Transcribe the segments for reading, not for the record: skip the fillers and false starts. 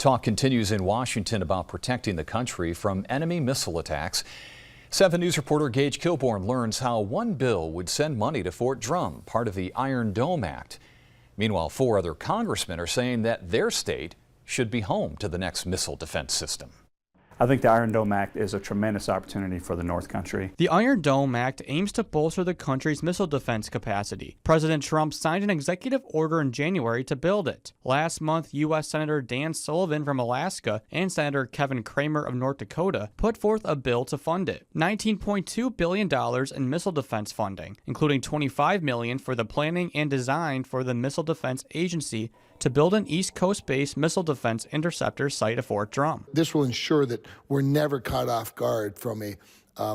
Talk continues in Washington about protecting the country from enemy missile attacks. 7 News reporter Gage Kilborn learns how one bill would send money to Fort Drum, part of the Iron Dome Act. Meanwhile, 4 other congressmen are saying that their state should be home to the next missile defense system. I think the Iron Dome Act is a tremendous opportunity for the North Country. The Iron Dome Act aims to bolster the country's missile defense capacity. President Trump signed an executive order in January to build it. Last month, U.S. Senator Dan Sullivan from Alaska and Senator Kevin Cramer of North Dakota put forth a bill to fund it. $19.2 billion in missile defense funding, including $25 million for the planning and design for the Missile Defense Agency to build an East Coast-based missile defense interceptor site at Fort Drum. This will ensure that we're never caught off guard from a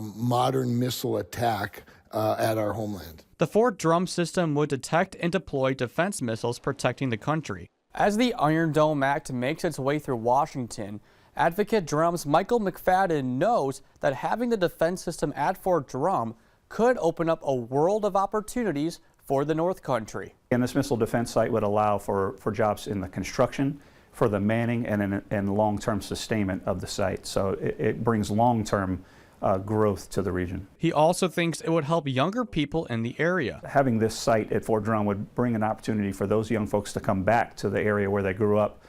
modern missile attack at our homeland. The Fort Drum system would detect and deploy defense missiles protecting the country. As the Iron Dome Act makes its way through Washington, Advocate Drum's Michael McFadden knows that having the defense system at Fort Drum could open up a world of opportunities for the North Country. And this missile defense site would allow for jobs in the construction, for the manning, and long-term sustainment of the site. So it brings long-term growth to the region. He also thinks it would help younger people in the area. Having this site at Fort Drum would bring an opportunity for those young folks to come back to the area where they grew up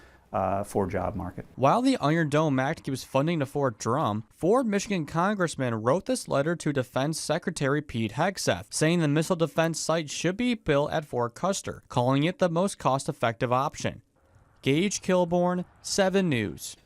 for job market. While the Iron Dome Act gives funding to Fort Drum, 4 Michigan congressmen wrote this letter to Defense Secretary Pete Hegseth, saying the missile defense site should be built at Fort Custer, calling it the most cost-effective option. Gage Kilborn, 7 News.